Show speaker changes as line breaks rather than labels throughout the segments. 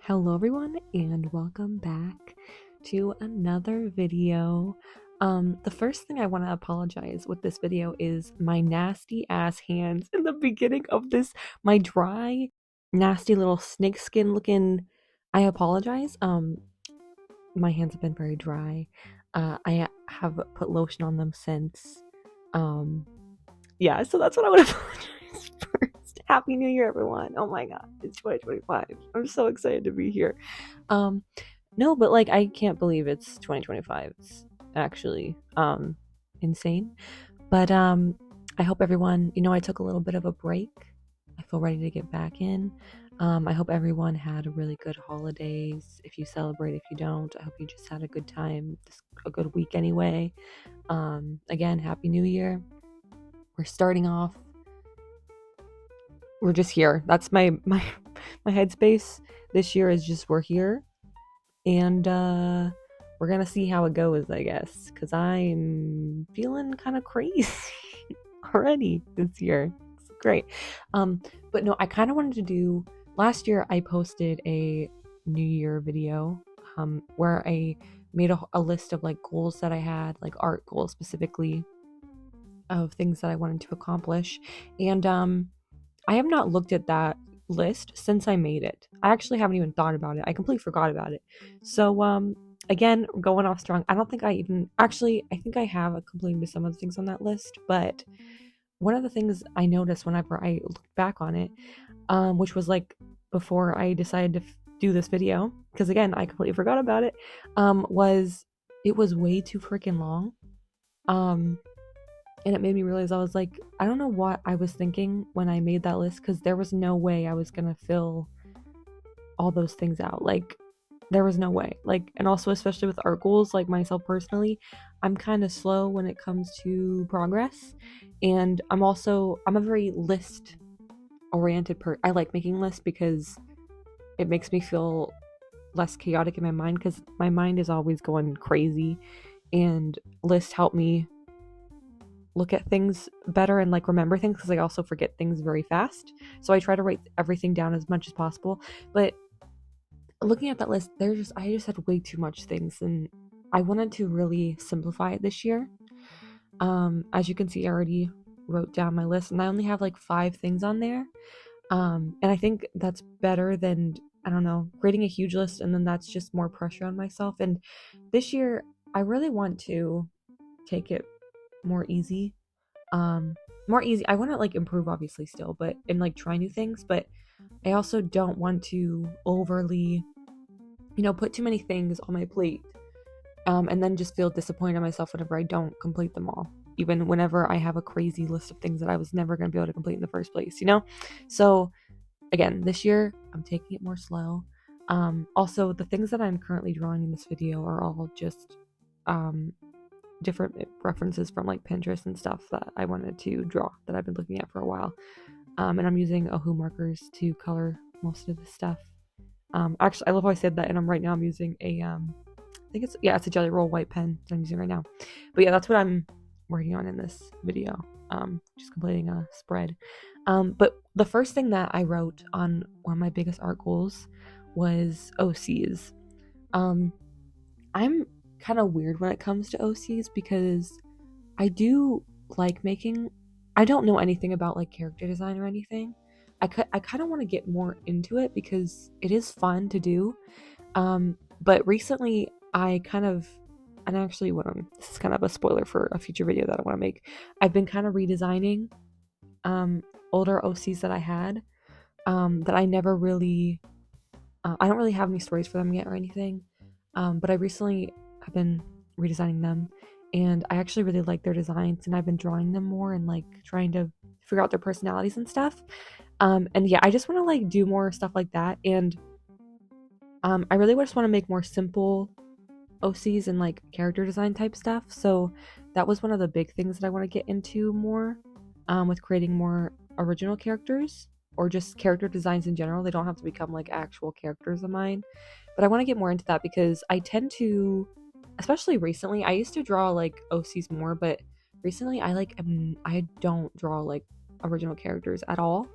Hello everyone and welcome back to another video. The first thing I want to apologize with this video is my nasty ass hands in the beginning of this, my dry, nasty little snakeskin looking. I apologize. My hands have been very dry. I have put lotion on them since. Yeah, so that's what I would apologize first. Happy New Year, everyone. Oh my god, it's 2025. I'm so excited to be here. No, but like I can't believe it's 2025. It's actually insane. But I hope everyone, I took a little bit of a break. I feel ready to get back in. I hope everyone had a really good holidays. If you celebrate, if you don't, I hope you just had a good time, just a good week anyway. Again, Happy New Year. We're starting off. We're just here. That's my headspace this year is just we're here. And we're gonna see how it goes, I guess, because I'm feeling kind of crazy already this year. It's great. But no, I kind of wanted to do. Last year, I posted a New Year video where I made a list of like goals that I had, like art goals specifically, of things that I wanted to accomplish, and I have not looked at that list since I made it. I actually haven't even thought about it. I completely forgot about it. So again, going off strong. I don't think I think I have completed some of the things on that list, but one of the things I noticed whenever I looked back on it, which was like before I decided to do this video, because again, I completely forgot about it, was it was way too freaking long. And it made me realize I was like, I don't know what I was thinking when I made that list, because there was no way I was gonna fill all those things out. Like, there was no way. Like, and also especially with art goals, like myself personally, I'm kind of slow when it comes to progress, and I'm a very list oriented I like making lists because it makes me feel less chaotic in my mind, because my mind is always going crazy, and lists help me look at things better and like remember things, because I also forget things very fast. So I try to write everything down as much as possible. But looking at that list, I just had way too much things, and I wanted to really simplify it this year. As you can see, I already wrote down my list, and I only have like 5 things on there. And I think that's better than, I don't know, creating a huge list, and then that's just more pressure on myself. And this year, I really want to take it more easy. More easy. I want to like improve obviously still, but and like try new things, but I also don't want to overly, put too many things on my plate. And then just feel disappointed in myself whenever I don't complete them all. Even whenever I have a crazy list of things that I was never going to be able to complete in the first place, So again, this year I'm taking it more slow. Also, the things that I'm currently drawing in this video are all just different references from like Pinterest and stuff that I wanted to draw, that I've been looking at for a while. And I'm using Ohu markers to color most of this stuff. Actually, I love how I said that, and right now I'm using I think it's a Jelly Roll white pen that I'm using right now. But yeah, that's what I'm working on in this video. Just completing a spread. But the first thing that I wrote on one of my biggest art goals was OCs. I'm kind of weird when it comes to OCs, because I do like making. I don't know anything about like character design or anything. I kind of want to get more into it because it is fun to do. But recently I kind of, and actually this is kind of a spoiler for a future video that I want to make. I've been kind of redesigning older OCs that I had, that I never really, I don't really have any stories for them yet or anything. But I recently have been redesigning them, and I actually really like their designs, and I've been drawing them more and like trying to figure out their personalities and stuff. And yeah, I just want to like do more stuff like that. And I really just want to make more simple OCs and like character design type stuff. So that was one of the big things that I want to get into more, with creating more original characters, or just character designs in general. They don't have to become like actual characters of mine, but I want to get more into that, because I tend to, especially recently, I used to draw like OCs more, but recently I don't draw like original characters at all.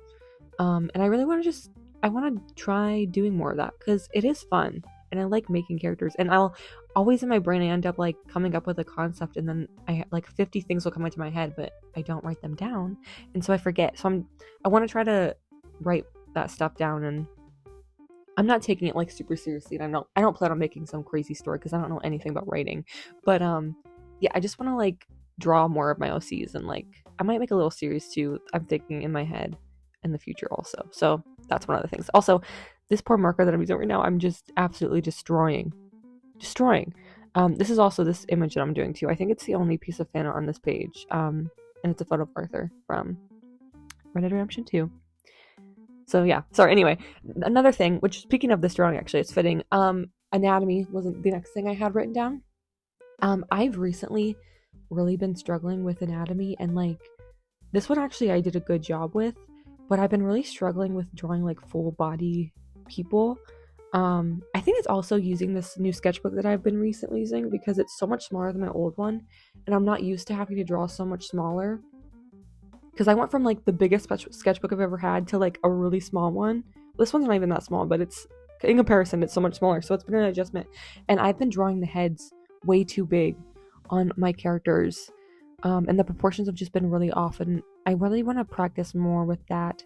And I really want to just I want to try doing more of that because it is fun and I like making characters. And I'll always in my brain I end up like coming up with a concept and then I like 50 things will come into my head, but I don't write them down, and so I forget. So I want to try to write that stuff down, and I'm not taking it like super seriously. And I don't plan on making some crazy story because I don't know anything about writing. But yeah, I just want to like draw more of my OCs, and like I might make a little series too. I'm thinking in my head in the future also. So that's one of the things. Also, this poor marker that I'm using right now, I'm just absolutely destroying. This is also this image that I'm doing too. I think it's the only piece of fan art on this page. And it's a photo of Arthur from Red Dead Redemption 2. So yeah, sorry. Anyway, another thing, which speaking of this drawing, actually, it's fitting. Anatomy wasn't the next thing I had written down. I've recently really been struggling with anatomy, and like this one actually I did a good job with, but I've been really struggling with drawing like full body people. I think it's also using this new sketchbook that I've been recently using because it's so much smaller than my old one, and I'm not used to having to draw so much smaller. Because I went from like the biggest sketchbook I've ever had to like a really small one. This one's not even that small, but it's in comparison, it's so much smaller. So it's been an adjustment. And I've been drawing the heads way too big on my characters. And the proportions have just been really off. And I really want to practice more with that.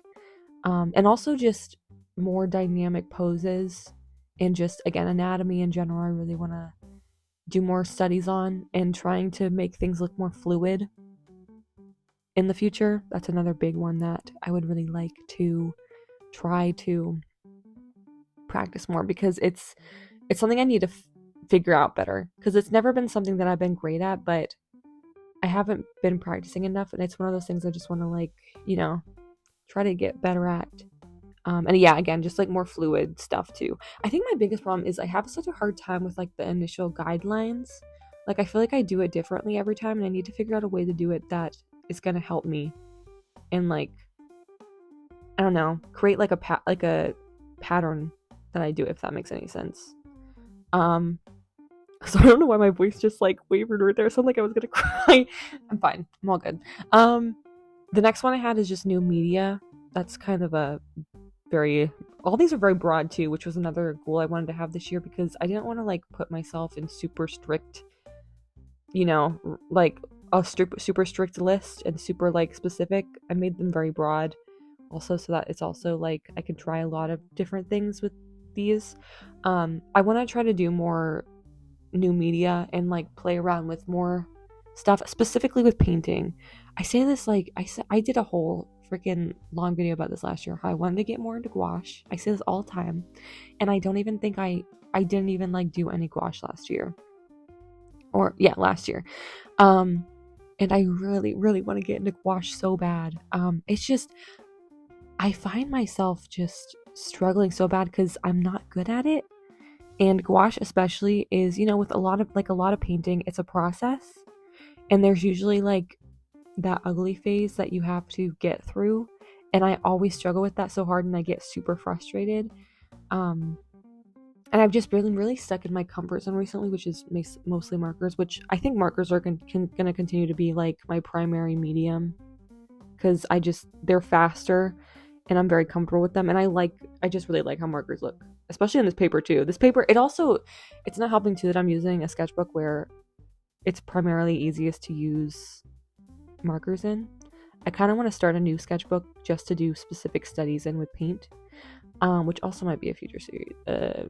And also just more dynamic poses and just, again, anatomy in general. I really want to do more studies on and trying to make things look more fluid in the future. That's another big one that I would really like to try to practice more, because it's something I need to figure out better, because it's never been something that I've been great at, but I haven't been practicing enough, and it's one of those things I just want to like, try to get better at. And yeah, again, just like more fluid stuff too. I think my biggest problem is I have such a hard time with like the initial guidelines. Like I feel like I do it differently every time, and I need to figure out a way to do it that is gonna help me and like, I don't know, create like a pattern that I do, if that makes any sense. So I don't know why my voice just like wavered right there. It sounded like I was gonna cry. I'm fine. I'm all good. The next one I had is just new media. That's kind of all these are very broad too, which was another goal I wanted to have this year, because I didn't want to like put myself in super strict, like a super strict list and super like specific. I made them very broad also, so that it's also like I could try a lot of different things with these. I want to try to do more new media and like play around with more stuff, specifically with painting. I say this like I did a whole freaking long video about this last year, how I wanted to get more into gouache. I say this all the time, and I don't even think I didn't even like do any gouache last year. Last year. And I really, really want to get into gouache so bad. It's just, I find myself just struggling so bad because I'm not good at it. And gouache especially is, with a lot of painting, it's a process. And there's usually like that ugly phase that you have to get through. And I always struggle with that so hard, and I get super frustrated. And I've just been really stuck in my comfort zone recently, which is mostly markers, which I think markers are going to continue to be like my primary medium, because they're faster and I'm very comfortable with them. And I just really like how markers look, especially on this paper too. This paper, it's not helping too that I'm using a sketchbook where it's primarily easiest to use markers in. I kind of want to start a new sketchbook just to do specific studies in with paint. Which also might be a future series,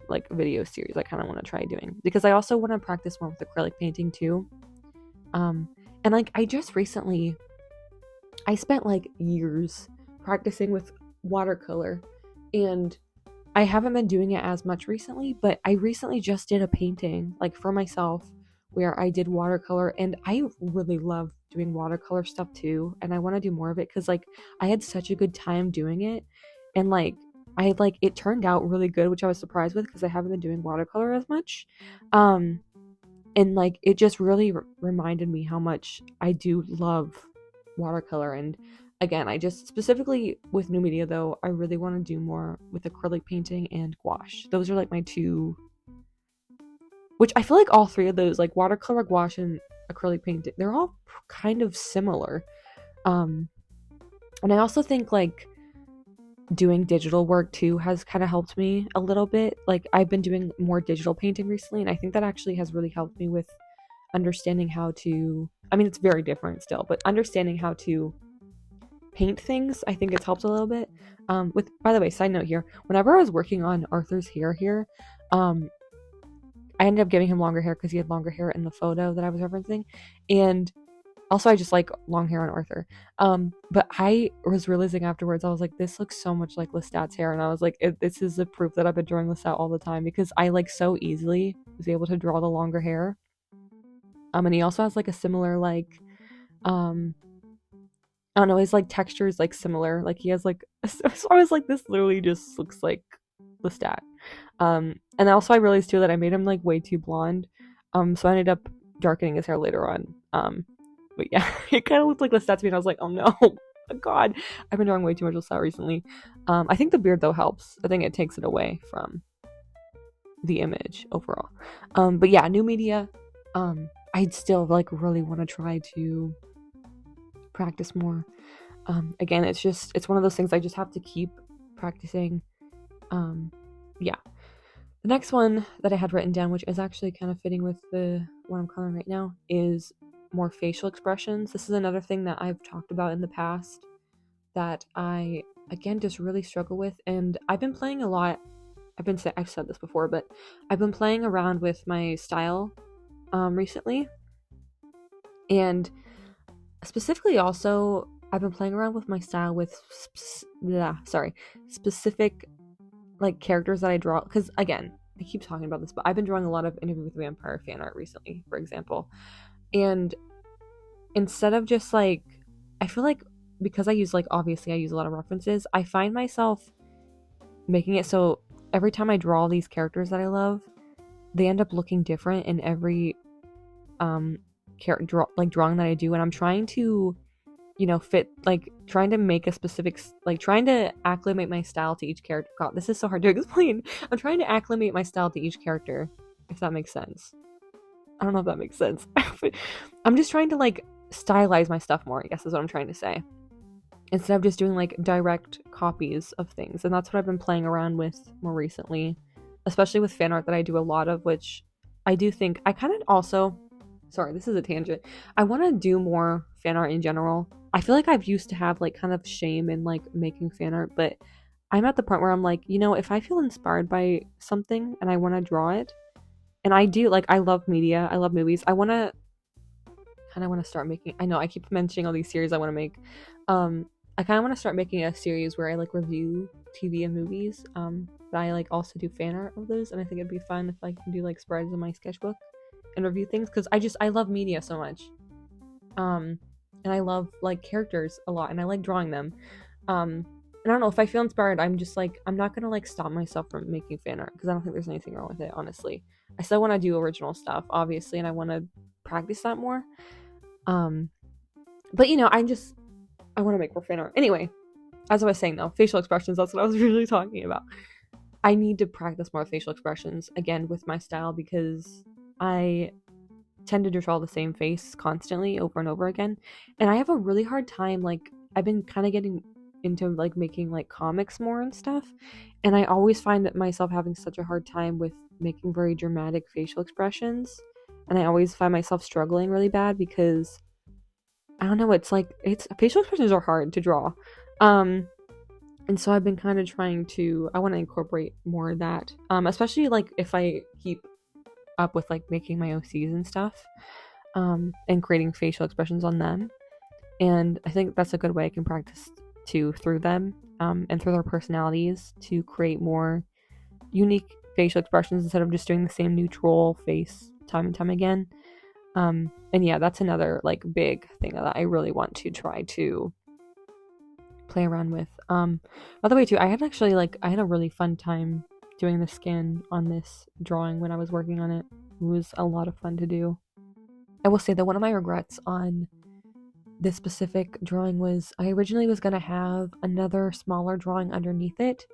like video series I kind of want to try doing, because I also want to practice more with acrylic painting too. And like I spent like years practicing with watercolor, and I haven't been doing it as much recently, but I recently just did a painting like for myself where I did watercolor, and I really love doing watercolor stuff too, and I want to do more of it because like I had such a good time doing it, and like it turned out really good, which I was surprised with because I haven't been doing watercolor as much. And like it just really reminded me how much I do love watercolor. And again, I just specifically with new media though, I really want to do more with acrylic painting and gouache. Those are like my two, which I feel like all three of those, like watercolor, gouache, and acrylic painting, they're all kind of similar. And I also think like doing digital work too has kind of helped me a little bit. Like I've been doing more digital painting recently, and I think that actually has really helped me with understanding how to, I mean, it's very different still, but understanding how to paint things, I think it's helped a little bit. With, by the way, side note here, whenever I was working on Arthur's hair here, I ended up giving him longer hair because he had longer hair in the photo that I was referencing. And also, I just like long hair on Arthur. But I was realizing afterwards, I was like, this looks so much like Lestat's hair. And I was like, this is the proof that I've been drawing Lestat all the time, because I like so easily was able to draw the longer hair. And he also has like a similar like, I don't know, his like texture is like similar. Like he has like, so I was like, this literally just looks like Lestat. And also I realized too that I made him like way too blonde. So I ended up darkening his hair later on. But yeah, it kind of looked like Lestat to me, and I was like, oh no, God, I've been drawing way too much Lestat recently. I think the beard though helps. I think it takes it away from the image overall. But yeah, new media. I'd still like really want to try to practice more. Again, it's one of those things I just have to keep practicing. Yeah. The next one that I had written down, which is actually kind of fitting with the what I'm coloring right now, is more facial expressions. This is another thing that I've talked about in the past that I, again, just really struggle with. And I've been playing a lot. I've said this before, but I've been playing around with my style recently. And specifically also, I've been playing around with my style with specific like characters that I draw, because again, I keep talking about this, but I've been drawing a lot of Interview with the Vampire fan art recently, for example. And instead of just like, I feel like because I use like, obviously I use a lot of references, I find myself making it so every time I draw these characters that I love, they end up looking different in every drawing that I do. And I'm trying to, fit, like trying to make a specific, like trying to acclimate my style to each character. God, this is so hard to explain. I'm trying to acclimate my style to each character, if that makes sense. I don't know if that makes sense. I'm just trying to like stylize my stuff more, I guess is what I'm trying to say, instead of just doing like direct copies of things. And that's what I've been playing around with more recently, especially with fan art that I do a lot of, which I do think I kind of also, sorry, this is a tangent, I want to do more fan art in general. I feel like I've used to have like kind of shame in like making fan art, but I'm at the point where I'm like, if I feel inspired by something and I want to draw it, and I do, like, I love media, I love movies, I want to start making, I know I keep mentioning all these series I want to make. I kind of want to start making a series where I like review TV and movies, but I like also do fan art of those, and I think it'd be fun if I can do like spreads in my sketchbook and review things, because I love media so much. And I love like characters a lot, and I like drawing them. And I don't know, if I feel inspired, I'm just like, I'm not gonna like stop myself from making fan art, because I don't think there's anything wrong with it, honestly. I still want to do original stuff, obviously, and I want to practice that more. But I want to make more fan art. Anyway, as I was saying though, facial expressions, that's what I was really talking about. I need to practice more facial expressions, again, with my style, because I tend to draw the same face constantly over and over again. And I have a really hard time, like, I've been kind of getting into like making like comics more and stuff, and I always find that myself having such a hard time with making very dramatic facial expressions, and I always find myself struggling really bad because I don't know, it's facial expressions are hard to draw. And so I've been kind of trying to, I want to incorporate more of that, especially like if I keep up with like making my OCs and stuff, and creating facial expressions on them. And I think that's a good way I can practice too, through them, and through their personalities, to create more unique facial expressions instead of just doing the same neutral face time and time again. And yeah, that's another like big thing that I really want to try to play around with. By the way too, I had a really fun time doing the skin on this drawing when I was working on it. It was a lot of fun to do. I will say that one of my regrets on this specific drawing was I originally was going to have another smaller drawing underneath it,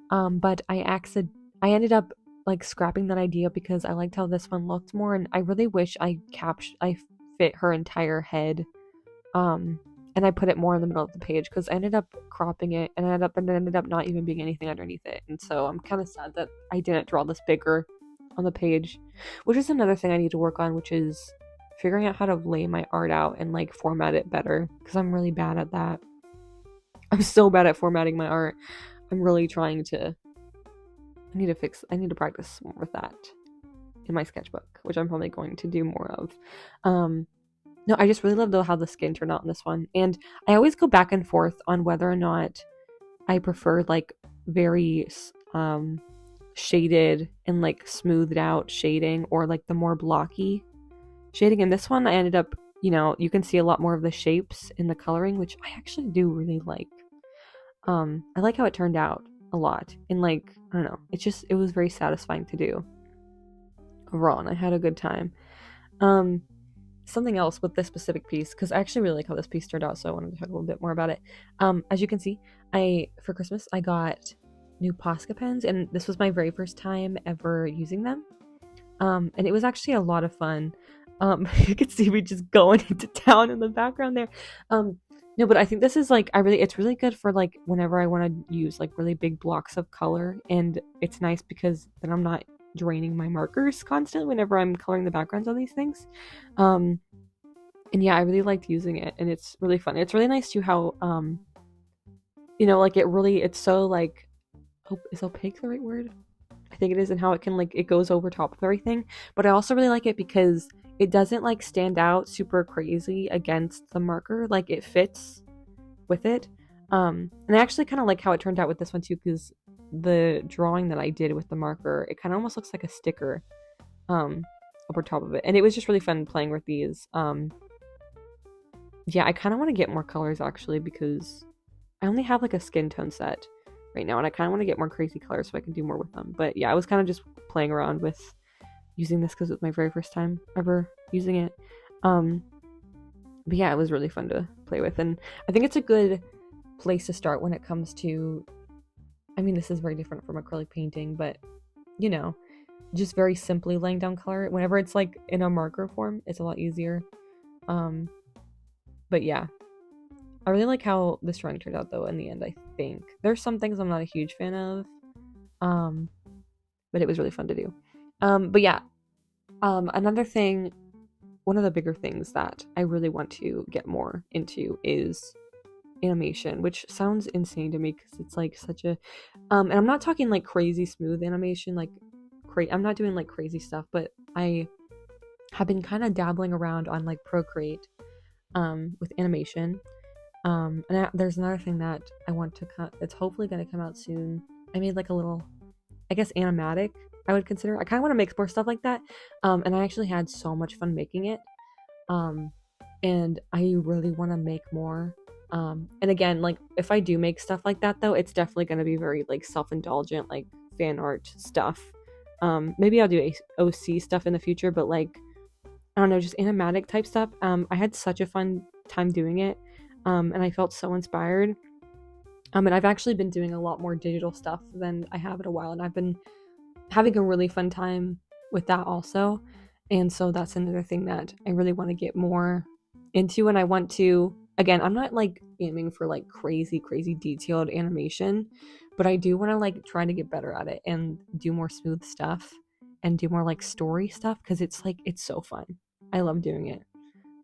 but I ended up like scrapping that idea because I liked how this one looked more, and I really wish I fit her entire head and I put it more in the middle of the page because I ended up cropping it, and it ended up not even being anything underneath it. And so I'm kind of sad that I didn't draw this bigger on the page, which is another thing I need to work on, which is figuring out how to lay my art out and like format it better, because I'm really bad at that. I'm so bad at formatting my art. I'm really trying to. I need to practice more with that in my sketchbook, which I'm probably going to do more of. No, I just really love though how the skin turned out in this one, and I always go back and forth on whether or not I prefer like very shaded and like smoothed out shading, or like the more blocky shading. In this one, I ended up, you can see a lot more of the shapes in the coloring, which I actually do really like. I like how it turned out a lot, and like, I don't know, it was very satisfying to do overall, and I had a good time. Something else with this specific piece, because I actually really like how this piece turned out, so I wanted to talk a little bit more about it. As you can see, for Christmas I got new Posca pens, and this was my very first time ever using them. And it was actually a lot of fun. You can see me just going into town in the background there. No, but I think this is like, it's really good for like whenever I want to use like really big blocks of color, and it's nice because then I'm not draining my markers constantly whenever I'm coloring the backgrounds on these things. And yeah, I really liked using it, and it's really fun. It's really nice too how like it's so like, is opaque the right word? I think it is, and how it can like, it goes over top of everything. But I also really like it because it doesn't like stand out super crazy against the marker, like it fits with it. And I actually kind of like how it turned out with this one too, because the drawing that I did with the marker, it kind of almost looks like a sticker over top of it, and it was just really fun playing with these. Yeah, I kind of want to get more colors actually, because I only have like a skin tone set right now, and I kind of want to get more crazy colors so I can do more with them. But yeah, I was kind of just playing around with using this because it was my very first time ever using it. But yeah, it was really fun to play with, and I think it's a good place to start when it comes to, I mean, this is very different from acrylic painting, but just very simply laying down color. Whenever it's like in a marker form, it's a lot easier. But yeah, I really like how this drawing turned out though in the end. I think there's some things I'm not a huge fan of, but it was really fun to do. But yeah, another thing, one of the bigger things that I really want to get more into is animation, which sounds insane to me because it's like such a and I'm not talking like crazy smooth animation, like I'm not doing like crazy stuff, but I have been kind of dabbling around on like Procreate with animation. And there's another thing that I want to it's hopefully going to come out soon. I made like a little, I guess, animatic, I would consider. I kind of want to make more stuff like that. And I actually had so much fun making it. And I really want to make more. And again, like if I do make stuff like that though, it's definitely going to be very like self-indulgent, like fan art stuff. Maybe I'll do OC stuff in the future, but like, I don't know, just animatic type stuff. I had such a fun time doing it. And I felt so inspired. And I've actually been doing a lot more digital stuff than I have in a while, and I've been having a really fun time with that also. And so that's another thing that I really want to get more into, and I want to, again, I'm not like aiming for like crazy detailed animation, but I do want to like try to get better at it and do more smooth stuff and do more like story stuff, because it's like, it's so fun. I love doing it.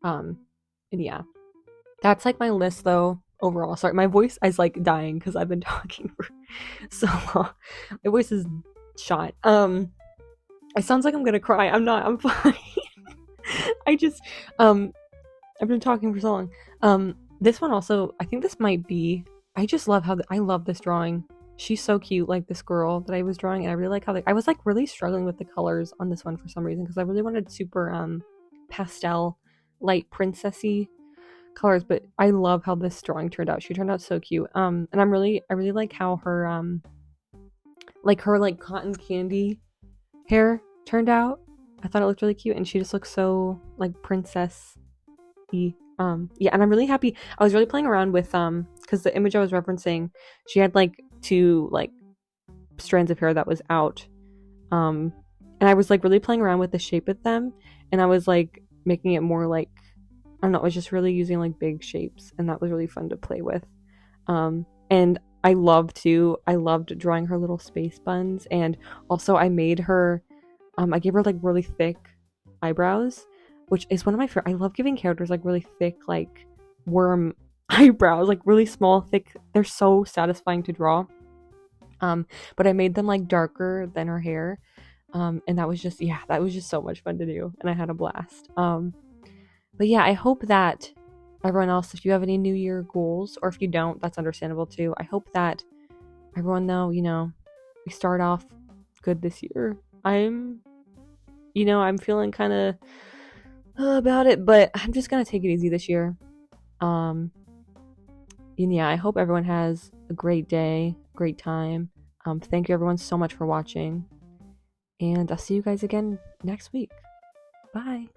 And yeah, that's like my list though overall. Sorry, my voice is like dying because I've been talking for so long. My voice is shot. It sounds like I'm gonna cry. I'm not. I'm fine. I just I've been talking for so long. This one also, I think this might be, I just love how I love this drawing. She's so cute, like this girl that I was drawing, and I really like how I was like really struggling with the colors on this one for some reason, because I really wanted super pastel, light princessy colors, but I love how this drawing turned out. She turned out so cute. And I really like how her like cotton candy hair turned out. I thought it looked really cute, and she just looks so like princess-y. Yeah, and I'm really happy. I was really playing around with because the image I was referencing, she had like 2 like strands of hair that was out. And I was like really playing around with the shape of them, and I was like making it more like I don't know, I was just really using like big shapes, and that was really fun to play with. And I loved drawing her little space buns, and also I made her, I gave her like really thick eyebrows, which is one of my favorite. I love giving characters like really thick, like worm eyebrows, like really small, thick. They're so satisfying to draw. But I made them like darker than her hair. And that was just, yeah, that was just so much fun to do, and I had a blast. But yeah, I hope that everyone else, if you have any New Year goals, or if you don't, that's understandable too. I hope that everyone, though, we start off good this year. I'm feeling kind of about it, but I'm just gonna take it easy this year. Um, and yeah, I hope everyone has a great day, great time. Thank you everyone so much for watching, and I'll see you guys again next week. Bye.